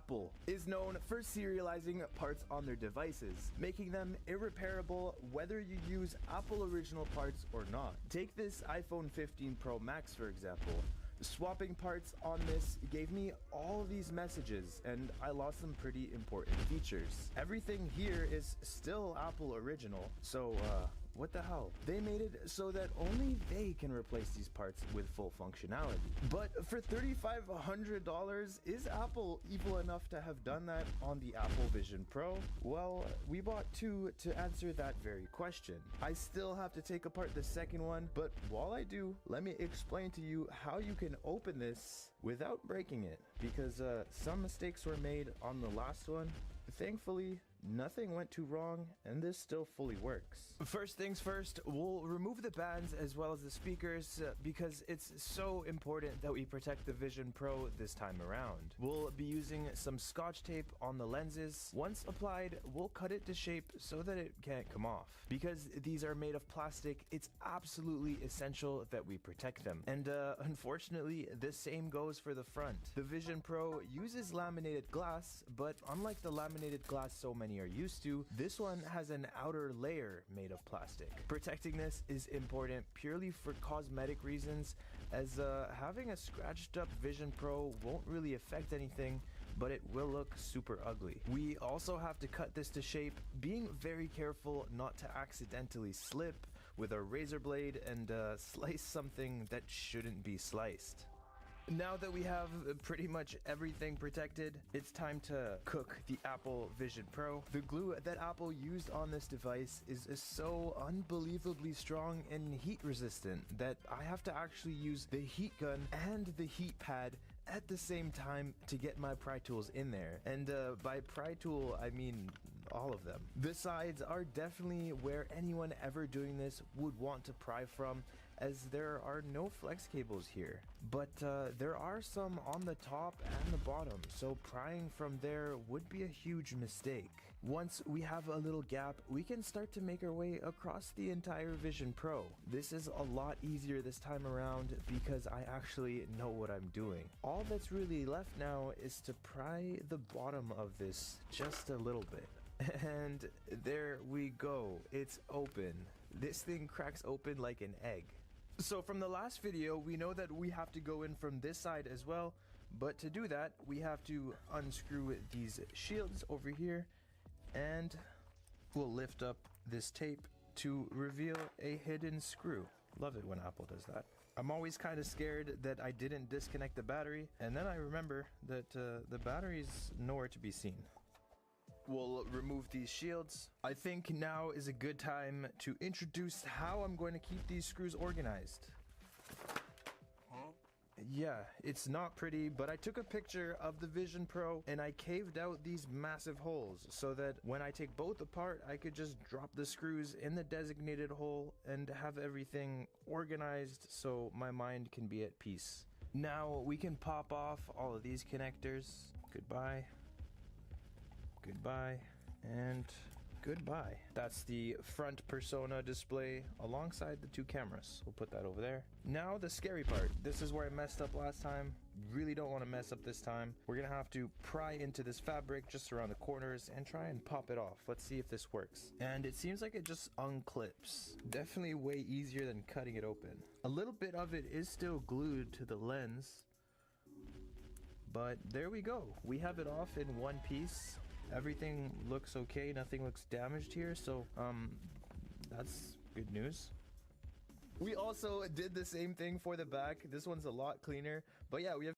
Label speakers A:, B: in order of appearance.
A: Apple is known for serializing parts on their devices, making them irreparable whether you use Apple original parts or not. Take this iPhone 15 Pro Max for example. Swapping parts on this gave me all these messages and I lost some pretty important features. Everything here is still Apple original, so what the hell? They made it so that only they can replace these parts with full functionality. But for $3,500, is Apple evil enough to have done that on the Apple Vision Pro? Well, we bought two to answer that very question. I still have to take apart the second one, but while I do, let me explain to you how you can open this without breaking it, because some mistakes were made on the last one. Thankfully, nothing went too wrong, and this still fully works. First things first, we'll remove the bands as well as the speakers because it's so important that we protect the Vision Pro this time around. We'll be using some Scotch tape on the lenses. Once applied, we'll cut it to shape so that it can't come off. Because these are made of plastic, it's absolutely essential that we protect them. And unfortunately, the same goes for the front. The Vision Pro uses laminated glass, but unlike the laminated glass so many are used to, this one has an outer layer made of plastic. Protecting this is important purely for cosmetic reasons, as having a scratched up Vision Pro won't really affect anything, but it will look super ugly. We also have to cut this to shape, being very careful not to accidentally slip with a razor blade and slice something that shouldn't be sliced. Now that we have pretty much everything protected, it's time to cook the Apple Vision Pro. The glue that Apple used on this device is so unbelievably strong and heat resistant that I have to actually use the heat gun and the heat pad at the same time to get my pry tools in there. And by pry tool, I mean all of them. The sides are definitely where anyone ever doing this would want to pry from, as there are no flex cables here. But there are some on the top and the bottom, so prying from there would be a huge mistake. Once we have a little gap, we can start to make our way across the entire Vision Pro. This is a lot easier this time around because I actually know what I'm doing. All that's really left now is to pry the bottom of this just a little bit. And there we go, it's open. This thing cracks open like an egg. So from the last video, we know that we have to go in from this side as well, but to do that, we have to unscrew these shields over here, and we'll lift up this tape to reveal a hidden screw. Love it when Apple does that. I'm always kind of scared that I didn't disconnect the battery, and then I remember that the battery's nowhere to be seen. We'll remove these shields. I think now is a good time to introduce how I'm going to keep these screws organized. Yeah, it's not pretty, but I took a picture of the Vision Pro and I caved out these massive holes so that when I take both apart, I could just drop the screws in the designated hole and have everything organized so my mind can be at peace. Now we can pop off all of these connectors. Goodbye. Goodbye and goodbye. That's the front persona display alongside the two cameras. We'll put that over there. Now the scary part. This is where I messed up last time. Really don't want to mess up this time. We're gonna have to pry into this fabric just around the corners and try and pop it off. Let's see if this works. And it seems like it just unclips. Definitely way easier than cutting it open. A little bit of it is still glued to the lens, but there we go. We have it off in one piece. Everything looks okay, nothing looks damaged here, so that's good news. We also did the same thing for the back. This one's a lot cleaner, but yeah, we have